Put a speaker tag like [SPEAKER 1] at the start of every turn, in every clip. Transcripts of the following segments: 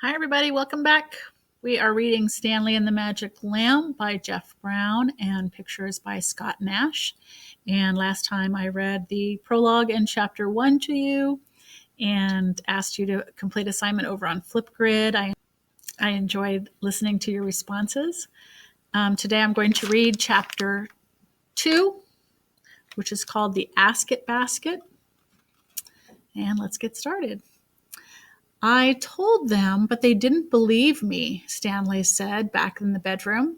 [SPEAKER 1] Hi, everybody. Welcome back. We are reading Stanley and the Magic Lamp by Jeff Brown and pictures by Scott Nash. And last time I read the prologue and chapter 1 to you and asked you to complete assignment over on Flipgrid. I enjoyed listening to your responses. Today I'm going to read chapter 2, which is called The Ask It Basket. And let's get started. I told them, but they didn't believe me, Stanley said back in the bedroom.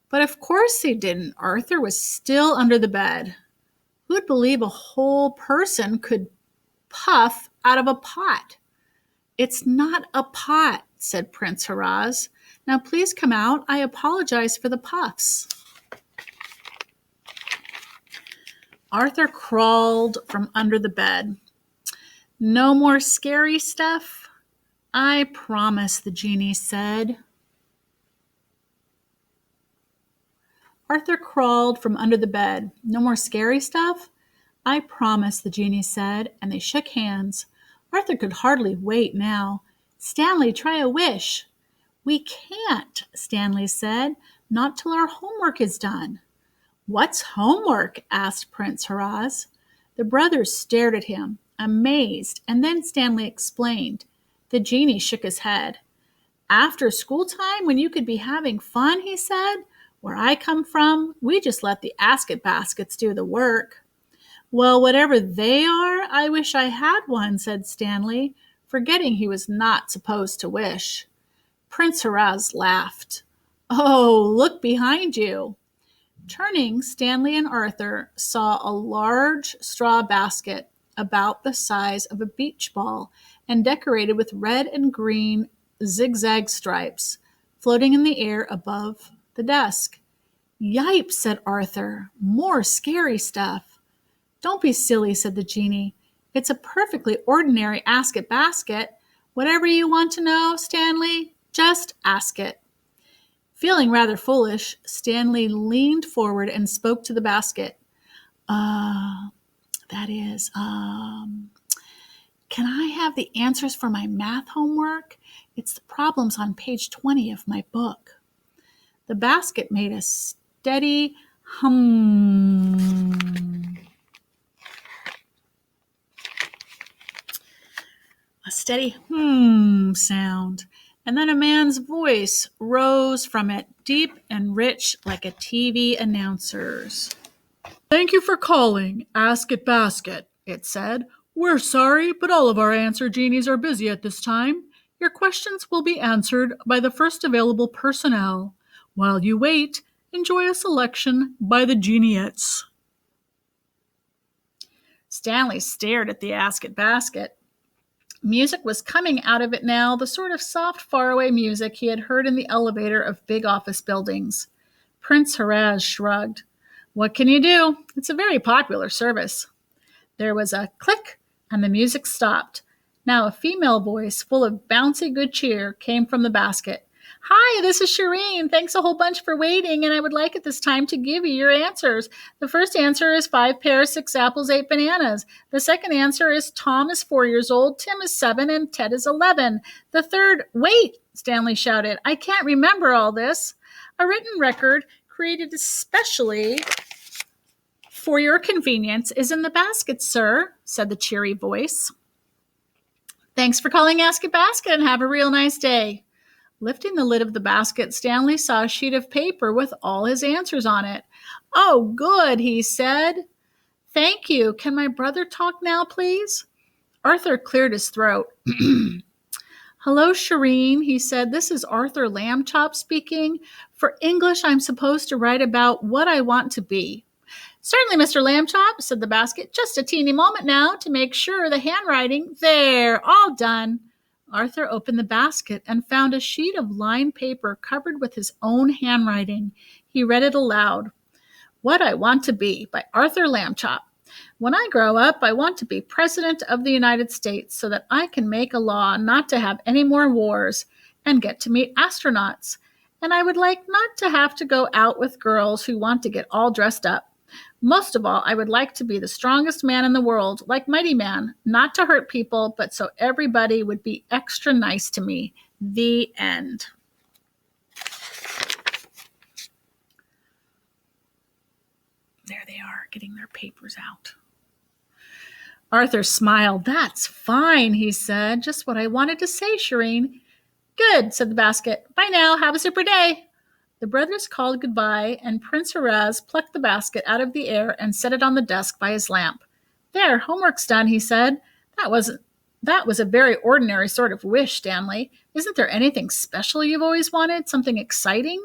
[SPEAKER 1] But of course they didn't. Arthur was still under the bed. Who'd believe a whole person could puff out of a pot? It's not a pot, said Prince Haraz. Now please come out. I apologize for the puffs. Arthur crawled from under the bed. No more scary stuff? I promise, the genie said. Arthur crawled from under the bed. No more scary stuff? I promise, the genie said, and they shook hands. Arthur could hardly wait now. Stanley, try a wish. We can't, Stanley said, not till our homework is done. What's homework? Asked Prince Haraz. The brothers stared at him, amazed, and then Stanley explained. The genie shook his head. After school time, when you could be having fun, he said, where I come from, we just let the Ask It baskets do the work. Well, whatever they are, I wish I had one, said Stanley, forgetting he was not supposed to wish. Prince Haraz laughed. Oh, look behind you. Turning, Stanley and Arthur saw a large straw basket about the size of a beach ball and decorated with red and green zigzag stripes, floating in the air above the desk. Yipes, said Arthur. More scary stuff. Don't be silly, said the genie. It's a perfectly ordinary Ask It basket. Whatever you want to know, Stanley, just ask it. Feeling rather foolish, Stanley leaned forward and spoke to the basket. Can I have the answers for my math homework? It's the problems on page 20 of my book. The basket made a steady hum. A steady sound. And then a man's voice rose from it, deep and rich like a TV announcer's. Thank you for calling Ask It Basket, it said. We're sorry, but all of our answer genies are busy at this time. Your questions will be answered by the first available personnel. While you wait, enjoy a selection by the geniettes. Stanley stared at the Ask It basket. Music was coming out of it now, the sort of soft, faraway music he had heard in the elevator of big office buildings. Prince Haraz shrugged. What can you do? It's a very popular service. There was a click, and the music stopped. Now a female voice, full of bouncy good cheer, came from the basket. Hi, this is Shireen. Thanks a whole bunch for waiting, and I would like at this time to give you your answers. The first answer is 5 pears, 6 apples, 8 bananas. The second answer is Tom is 4 years old, Tim is 7, and Ted is 11. The third, wait, Stanley shouted. I can't remember all this. A written record created especially for your convenience is in the basket, sir, said the cheery voice. Thanks for calling Ask It Basket and have a real nice day. Lifting the lid of the basket, Stanley saw a sheet of paper with all his answers on it. Oh, good, he said. Thank you. Can my brother talk now, please? Arthur cleared his throat. Hello, Shireen, he said. This is Arthur Lambchop speaking. For English, I'm supposed to write about what I want to be. Certainly, Mr. Lambchop, said the basket. Just a teeny moment now to make sure the handwriting. There, all done. Arthur opened the basket and found a sheet of lined paper covered with his own handwriting. He read it aloud. What I Want to Be by Arthur Lambchop. When I grow up, I want to be President of the United States so that I can make a law not to have any more wars and get to meet astronauts. And I would like not to have to go out with girls who want to get all dressed up. Most of all, I would like to be the strongest man in the world, like Mighty Man, not to hurt people, but so everybody would be extra nice to me. The end. There they are, getting their papers out. Arthur smiled. That's fine, he said. Just what I wanted to say, Shireen. Good, said the basket. Bye now. Have a super day. The brothers called goodbye, and Prince Horaz plucked the basket out of the air and set it on the desk by his lamp. There, homework's done, he said. That was a very ordinary sort of wish, Stanley. Isn't there anything special you've always wanted? Something exciting?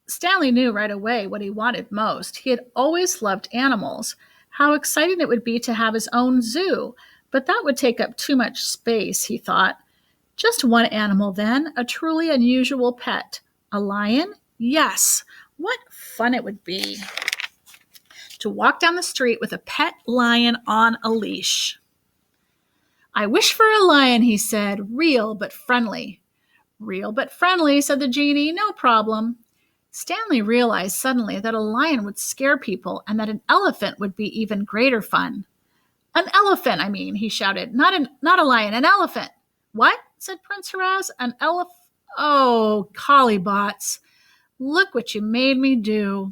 [SPEAKER 1] Stanley knew right away what he wanted most. He had always loved animals. How exciting it would be to have his own zoo, but that would take up too much space, he thought. Just one animal, then, a truly unusual pet. A lion? Yes. What fun it would be to walk down the street with a pet lion on a leash. I wish for a lion, he said, real but friendly. Real but friendly, said the genie, no problem. Stanley realized suddenly that a lion would scare people and that an elephant would be even greater fun. An elephant, I mean, he shouted. Not a lion, an elephant. What? Said Prince Horaz. An elephant? Oh, colliebots. Look what you made me do.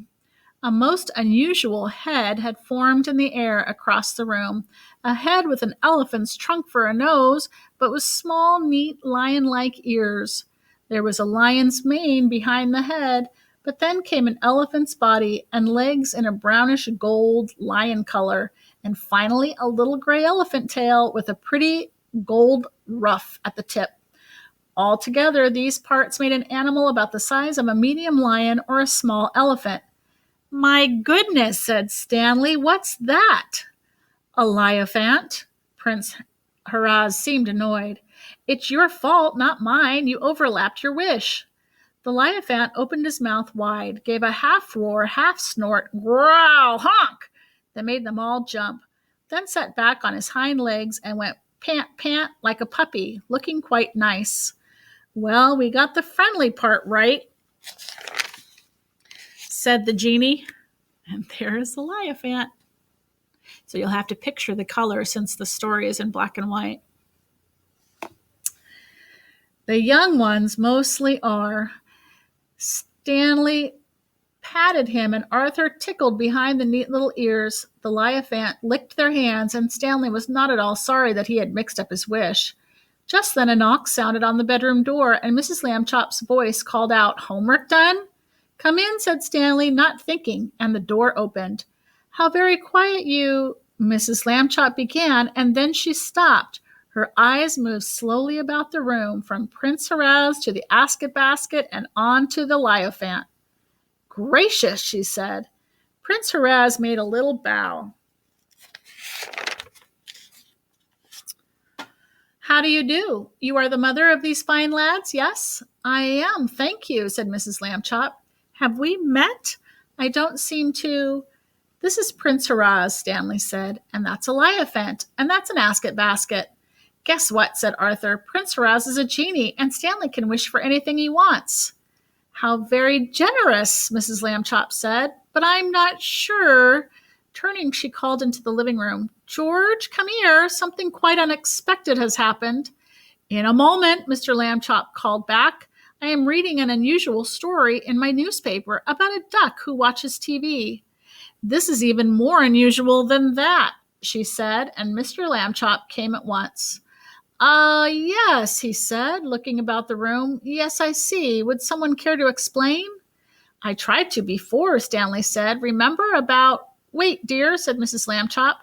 [SPEAKER 1] A most unusual head had formed in the air across the room, a head with an elephant's trunk for a nose, but with small, neat, lion-like ears. There was a lion's mane behind the head, but then came an elephant's body and legs in a brownish gold lion color, and finally a little gray elephant tail with a pretty gold ruff at the tip. Altogether, these parts made an animal about the size of a medium lion or a small elephant. My goodness, said Stanley, what's that? A liaphant. Prince Horaz seemed annoyed. It's your fault, not mine. You overlapped your wish. The liaphant opened his mouth wide, gave a half roar, half snort, growl, honk, that made them all jump, then sat back on his hind legs and went pant, pant like a puppy, looking quite nice. Well, we got the friendly part right, said the genie. And there is the liaphant. So you'll have to picture the color since the story is in black and white. The young ones mostly are. Stanley patted him, and Arthur tickled behind the neat little ears. The liaphant licked their hands, and Stanley was not at all sorry that he had mixed up his wish. Just then a knock sounded on the bedroom door, and Mrs. Lambchop's voice called out, Homework done? Come in, said Stanley, not thinking, and the door opened. How very quiet you, Mrs. Lambchop began, and then she stopped. Her eyes moved slowly about the room, from Prince Horaz to the Ask-It-Basket and on to the liaphant. Gracious, she said. Prince Horaz made a little bow. How do you do? You are the mother of these fine lads, yes? I am, thank you, said Mrs. Lambchop. Have we met? I don't seem to. This is Prince Horaz, Stanley said, and that's a liaphant, and that's an Ask-It-Basket. Guess what, said Arthur. Prince Horaz is a genie, and Stanley can wish for anything he wants. How very generous, Mrs. Lambchop said, but I'm not sure. Turning, she called into the living room. George, come here. Something quite unexpected has happened. In a moment, Mr. Lambchop called back. I am reading an unusual story in my newspaper about a duck who watches TV. This is even more unusual than that, she said, and Mr. Lambchop came at once. Yes, he said, looking about the room. Yes, I see. Would someone care to explain? I tried to before, Stanley said. Remember about... Wait, dear, said Mrs. Lambchop.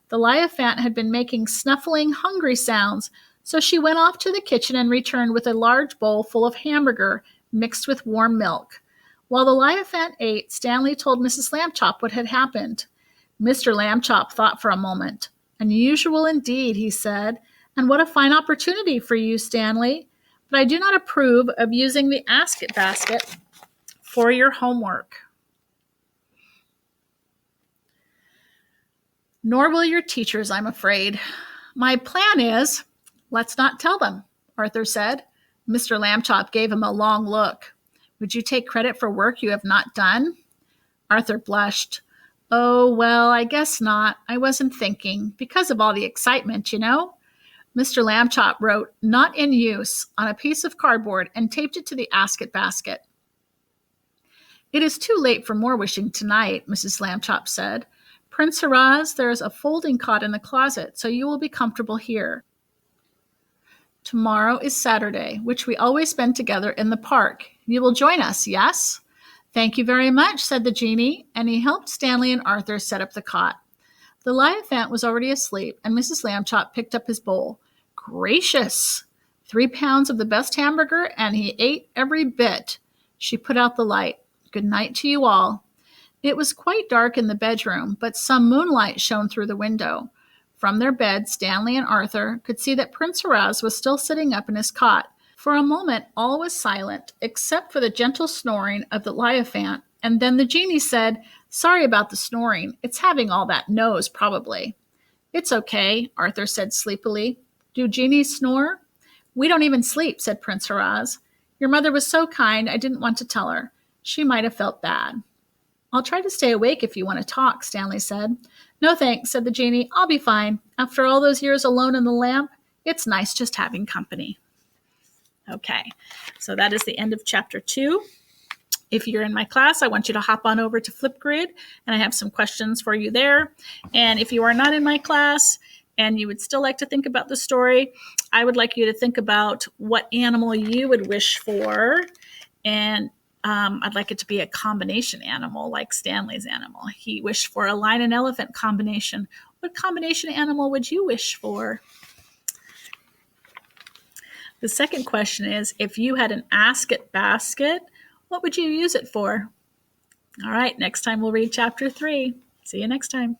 [SPEAKER 1] The liaphant had been making snuffling, hungry sounds, so she went off to the kitchen and returned with a large bowl full of hamburger mixed with warm milk. While the liaphant ate, Stanley told Mrs. Lambchop what had happened. Mr. Lambchop thought for a moment. Unusual indeed, he said. And what a fine opportunity for you, Stanley. But I do not approve of using the Ask-It-Basket for your homework. Nor will your teachers, I'm afraid. My plan is, let's not tell them, Arthur said. Mr. Lambchop gave him a long look. Would you take credit for work you have not done? Arthur blushed. Oh, well, I guess not. I wasn't thinking. Because of all the excitement, you know? Mr. Lambchop wrote, "Not in use," on a piece of cardboard and taped it to the Ask It basket. "It is too late for more wishing tonight," Mrs. Lambchop said. "Prince Haraz, there is a folding cot in the closet, so you will be comfortable here. Tomorrow is Saturday, which we always spend together in the park. You will join us, yes?" "Thank you very much," said the genie, and he helped Stanley and Arthur set up the cot. The Liaphant was already asleep, and Mrs. Lambchop picked up his bowl. Gracious! 3 pounds of the best hamburger, and he ate every bit. She put out the light. "Good night to you all." It was quite dark in the bedroom, but some moonlight shone through the window. From their bed, Stanley and Arthur could see that Prince Haraz was still sitting up in his cot. For a moment, all was silent, except for the gentle snoring of the Liaphant, and then the genie said, "Sorry about the snoring. It's having all that nose, probably." "It's okay," Arthur said sleepily. "Do genies snore?" "We don't even sleep," said Prince Haraz. "Your mother was so kind, I didn't want to tell her. She might have felt bad." "I'll try to stay awake if you want to talk," Stanley said. "No thanks," said the genie. "I'll be fine. After all those years alone in the lamp, it's nice just having company." Okay, so that is the end of chapter 2. If you're in my class, I want you to hop on over to Flipgrid, and I have some questions for you there. And if you are not in my class and you would still like to think about the story, I would like you to think about what animal you would wish for. And I'd like it to be a combination animal, like Stanley's animal. He wished for a lion and elephant combination. What combination animal would you wish for? The second question is, if you had an Ask It basket, what would you use it for? All right, next time we'll read chapter 3. See you next time.